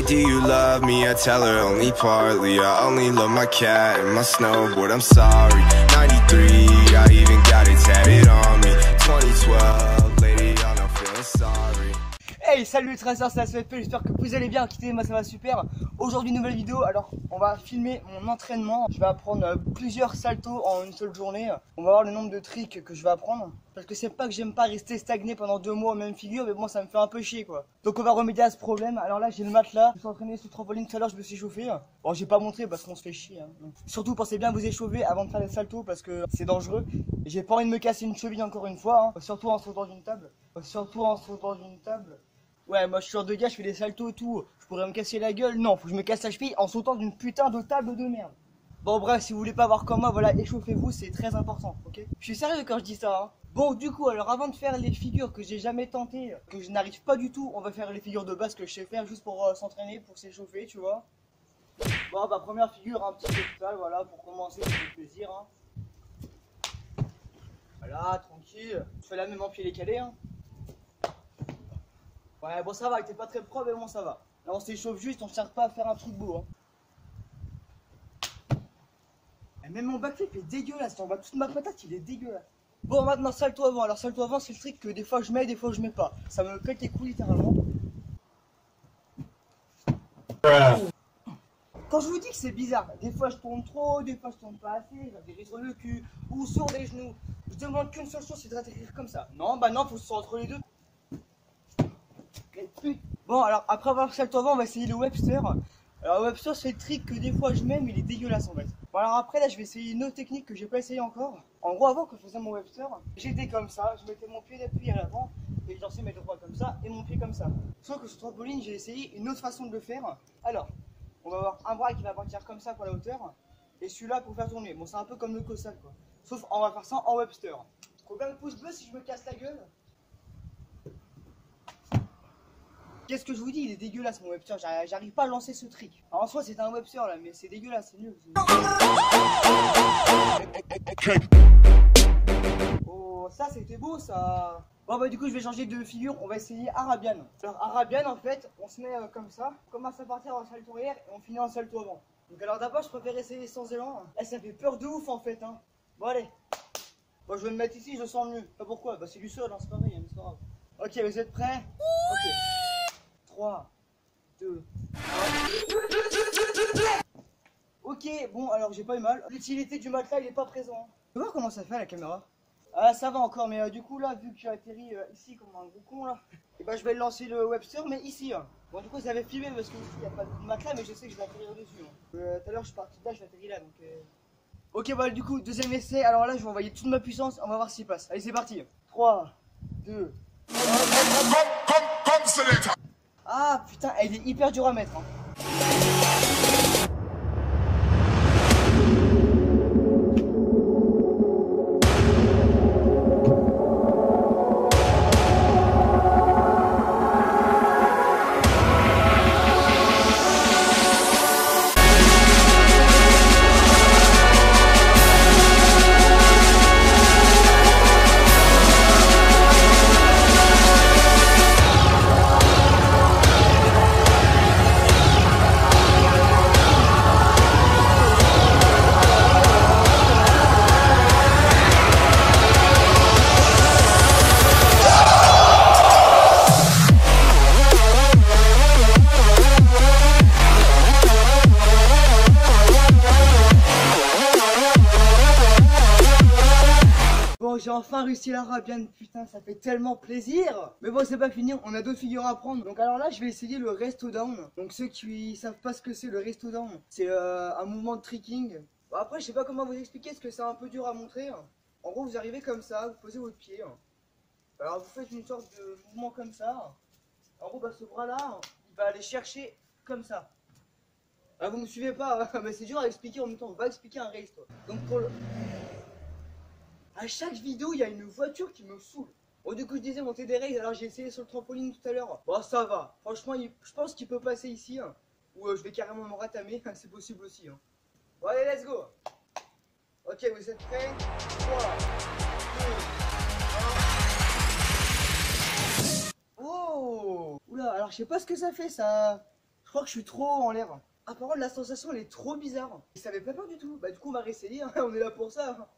do you love me? I tell her only partly. I only love my cat and my snowboard, I'm sorry. 93, I even got it tatted on me. 2012, lady, I'm not feeling sorry. Hey, salut les traceurs, c'est la SVP, j'espère que vous allez bien. Écoutez, moi ça va super. Aujourd'hui, nouvelle vidéo. Alors, on va filmer mon entraînement. Je vais apprendre plusieurs saltos en une seule journée. On va voir le nombre de tricks que je vais apprendre. Parce que c'est pas que j'aime pas rester stagné pendant 2 mois aux mêmes figures, mais bon, ça me fait un peu chier quoi. Donc, on va remédier à ce problème. Alors là, j'ai le matelas. Je me suis entraîné sous trampoline tout à l'heure, je me suis chauffé. Bon, j'ai pas montré parce qu'on se fait chier. Hein. Surtout, pensez bien à vous échauffer avant de faire les saltos parce que c'est dangereux. Et j'ai pas envie de me casser une cheville encore une fois. Hein. Surtout en sautant d'une table. Ouais, moi je suis genre de gars, je fais des saltos et tout. Je pourrais me casser la gueule. Non, faut que je me casse la cheville en sautant d'une putain de table de merde. Bon, bref, si vous voulez pas voir comme moi, voilà, échauffez-vous, c'est très important, ok? Je suis sérieux quand je dis ça, hein. Bon, du coup, alors avant de faire les figures que j'ai jamais tentées, que je n'arrive pas du tout, on va faire les figures de base que je sais faire juste pour s'entraîner, pour s'échauffer, tu vois. Bon, bah, première figure, un petit peu de salle, voilà, pour commencer, ça fait plaisir, hein. Voilà, tranquille. Je fais la même en pied décalé, hein. Ouais, bon, ça va, t'es pas très propre, mais bon, ça va. Là, on s'échauffe juste, on cherche pas à faire un truc beau, hein. Et même mon backflip est dégueulasse, on voit toute ma patate, il est dégueulasse. Bon, maintenant, salto avant. Alors, salto avant, c'est le trick que des fois je mets, des fois je mets pas. Ça me pète les couilles, littéralement. Quand je vous dis que c'est bizarre, des fois je tourne trop, des fois je tourne pas assez, j'atterris sur le cul ou sur les genoux. Je demande qu'une seule chose, c'est d'atterrir comme ça. Non, bah non, faut se entre les deux. Bon, alors après avoir salto avant, on va essayer le Webster. Alors Webster, c'est le trick que des fois je mets, mais il est dégueulasse en fait. Bon, alors après là, je vais essayer une autre technique que j'ai pas essayé encore. En gros, avant que je faisais mon Webster, j'étais comme ça, je mettais mon pied d'appui à l'avant et je lançais mes deux bras comme ça et mon pied comme ça. Sauf que sur trampoline, j'ai essayé une autre façon de le faire. Alors, on va avoir un bras qui va partir comme ça pour la hauteur et celui-là pour faire tourner. Bon, c'est un peu comme le Cossack quoi. Sauf on va faire ça en Webster. Combien de pouces bleus si je me casse la gueule? Qu'est-ce que je vous dis, il est dégueulasse mon Webster, j'arrive pas à lancer ce trick. Alors, en soi c'est un Webster là, mais c'est dégueulasse, c'est nul. Oh, ça c'était beau ça. Bon bah du coup je vais changer de figure, on va essayer Arabian. Alors Arabian en fait, on se met comme ça, on commence à partir en salto arrière et on finit en salto avant. Donc alors d'abord je préfère essayer sans élan. Là ça fait peur de ouf en fait hein. Bon allez. Bon je vais me mettre ici, je sens mieux. Pas pourquoi, bah c'est du sol, hein, c'est pareil, mais c'est pas grave. Ok, vous êtes prêts? Ok. 3, 2, 1. Ok, bon, alors j'ai pas eu mal. L'utilité du matelas, il est pas présent. Tu vois comment ça fait la caméra? Ah, ça va encore, mais du coup, là, vu que j'ai atterri ici comme un gros con, là, et bah, je vais lancer le Webster, mais ici. Hein. Bon, du coup, vous avez filmé parce qu'ici, il n'y a pas de matelas, mais je sais que je vais atterrir dessus. Hein. Tout à l'heure, je suis parti de là, je vais atterrir là, donc. Ok, bah, du coup, deuxième essai. Alors là, je vais envoyer toute ma puissance, on va voir s'il passe. Allez, c'est parti. 3, 2, 1. Ah putain, elle est hyper dure à mettre. Hein. J'ai enfin réussi l'Arabian, putain ça fait tellement plaisir. Mais bon c'est pas fini, on a d'autres figures à prendre. Donc alors là je vais essayer le resto down. Donc ceux qui savent pas ce que c'est le resto down, c'est un mouvement de tricking. Bon, après je sais pas comment vous expliquer parce que c'est un peu dur à montrer. En gros vous arrivez comme ça, vous posez votre pied. Alors vous faites une sorte de mouvement comme ça. En gros bah, ce bras là, il va aller chercher comme ça. Alors, vous me suivez pas, mais c'est dur à expliquer en même temps, on va expliquer un resto. Donc pour le... À chaque vidéo, il y a une voiture qui me saoule. Bon, du coup, je disais monter des rails, alors j'ai essayé sur le trampoline tout à l'heure. Bon, ça va. Franchement, je pense qu'il peut passer ici. Hein, ou je vais carrément me ratamer, c'est possible aussi. Hein. Bon, allez, let's go. Ok, vous êtes prêts? 3, 2, 1. Oh! Oula, alors je sais pas ce que ça fait, ça. Je crois que je suis trop en l'air. Ah, par contre, la sensation elle est trop bizarre. Et ça fait pas peur du tout. Bah, du coup, on va réessayer. Hein. On est là pour ça.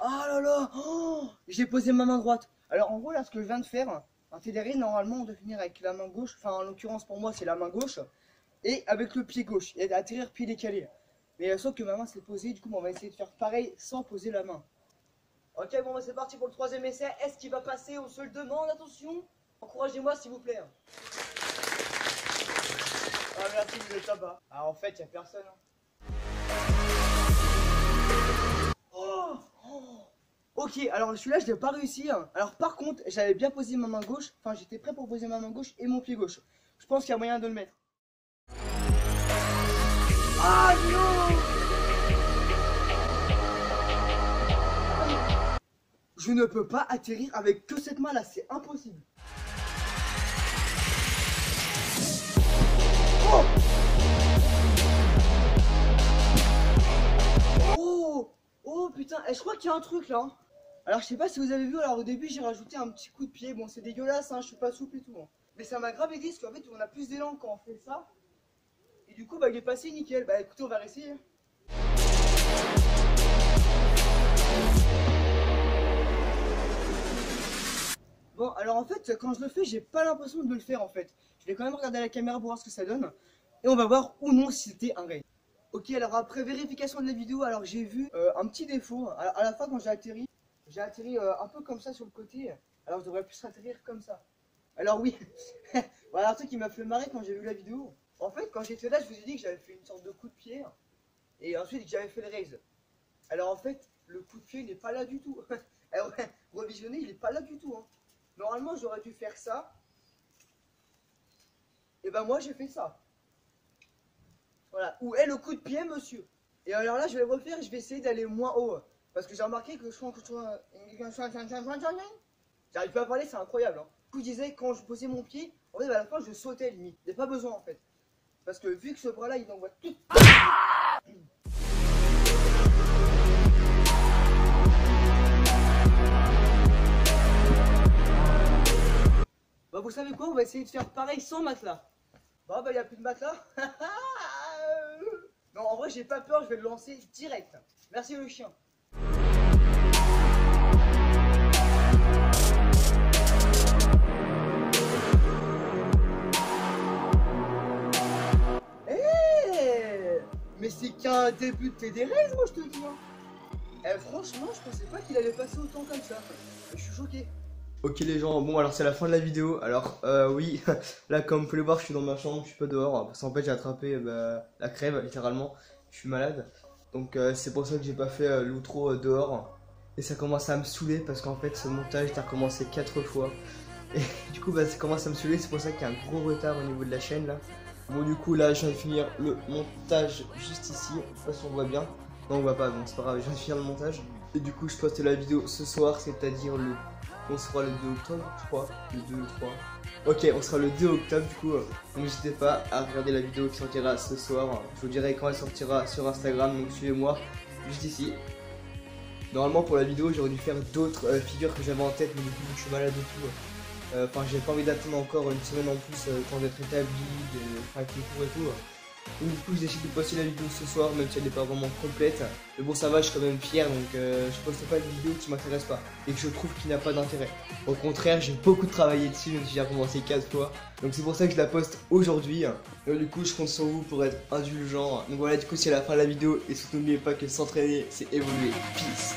Oh là là, oh, j'ai posé ma main droite. Alors, en gros, là, ce que je viens de faire, un fédéré, normalement, on doit finir avec la main gauche. Enfin, en l'occurrence, pour moi, c'est la main gauche. Et avec le pied gauche. Et atterrir pied décalé. Mais sauf que ma main s'est posée. Du coup, on va essayer de faire pareil sans poser la main. Ok, bon, bah, c'est parti pour le 3e essai. Est-ce qu'il va passer? On se le demande, attention. Encouragez-moi, s'il vous plaît. Ah, merci, vous êtes sympa. Ah, en fait, il n'y a personne. Hein. Oh, oh. Ok, alors celui-là, je l'ai pas réussi. Hein. Alors, par contre, j'avais bien posé ma main gauche. Enfin, j'étais prêt pour poser ma main gauche et mon pied gauche. Je pense qu'il y a moyen de le mettre. Ah non! Je ne peux pas atterrir avec que cette main là, c'est impossible. Oh! Oh! Oh putain, et je crois qu'il y a un truc là. Alors je sais pas si vous avez vu, alors au début j'ai rajouté un petit coup de pied. Bon c'est dégueulasse, hein, je suis pas souple et tout. Hein. Mais ça m'a grave aidé parce qu'en fait on a plus d'élan quand on fait ça. Et du coup bah il est passé nickel. Bah écoutez, on va réessayer. Bon alors en fait quand je le fais j'ai pas l'impression de le faire en fait. Je vais quand même regarder à la caméra pour voir ce que ça donne. Et on va voir ou non si c'était un raid. Ok, alors après vérification de la vidéo, alors j'ai vu un petit défaut. À la fin quand j'ai atterri un peu comme ça sur le côté. Alors je devrais plus atterrir comme ça. Alors oui, voilà un truc qui m'a fait marrer quand j'ai vu la vidéo. En fait quand j'étais là je vous ai dit que j'avais fait une sorte de coup de pied. Et ensuite que j'avais fait le raise. Alors en fait le coup de pied n'est pas là du tout. Alors revisionner il est pas là du tout. Hein. Normalement j'aurais dû faire ça. Et ben moi j'ai fait ça. Voilà, où est le coup de pied, monsieur? Et alors là, je vais le refaire et je vais essayer d'aller moins haut. Parce que j'ai remarqué que j'arrive pas à parler, c'est incroyable. Hein. Du coup, je disais, quand je posais mon pied, en fait, à la fin, je sautais limite. Il n'y a pas besoin, en fait. Parce que vu que ce bras-là, il envoie tout. Bah, vous savez quoi? On va essayer de faire pareil sans matelas. Bah, il n'y a plus de matelas. Non, en vrai, j'ai pas peur, je vais le lancer direct. Merci le chien. Mais c'est qu'un début de TD-Raise, moi je te dis. Hein. Franchement, je pensais pas qu'il allait passer autant comme ça. Je suis choqué. Ok les gens, bon alors c'est la fin de la vidéo. Alors oui, là comme vous pouvez le voir je suis dans ma chambre, je suis pas dehors. Parce qu'en fait j'ai attrapé la crève littéralement, je suis malade. Donc c'est pour ça que j'ai pas fait l'outro dehors. Et ça commence à me saouler parce qu'en fait ce montage a recommencé 4 fois. Et du coup bah, ça commence à me saouler, c'est pour ça qu'il y a un gros retard au niveau de la chaîne là. Bon du coup là je viens de finir le montage juste ici, je sais pas si on voit bien. Non on voit pas, donc c'est pas grave, je viens de finir le montage. Et du coup je poste la vidéo ce soir, c'est-à-dire on sera le 2 octobre, je crois. Le 2, 3. Ok, on sera le 2 octobre du coup. Donc n'hésitez pas à regarder la vidéo qui sortira ce soir. Je vous dirai quand elle sortira sur Instagram, donc suivez-moi juste ici. Normalement pour la vidéo j'aurais dû faire d'autres figures que j'avais en tête, mais du coup je suis malade et tout. Enfin j'ai pas envie d'attendre encore une semaine en plus quand d'être établi, avec les cours et tout. Donc du coup j'ai décidé de poster la vidéo ce soir, même si elle n'est pas vraiment complète. Mais bon ça va, je suis quand même fier, donc je poste pas de vidéo qui m'intéresse pas et que je trouve qu'il n'a pas d'intérêt. Au contraire, j'ai beaucoup travaillé dessus, même si j'ai recommencé 4 fois. Donc c'est pour ça que je la poste aujourd'hui. Du coup je compte sur vous pour être indulgent. Donc voilà, du coup c'est la fin de la vidéo et surtout n'oubliez pas que s'entraîner c'est évoluer. Peace.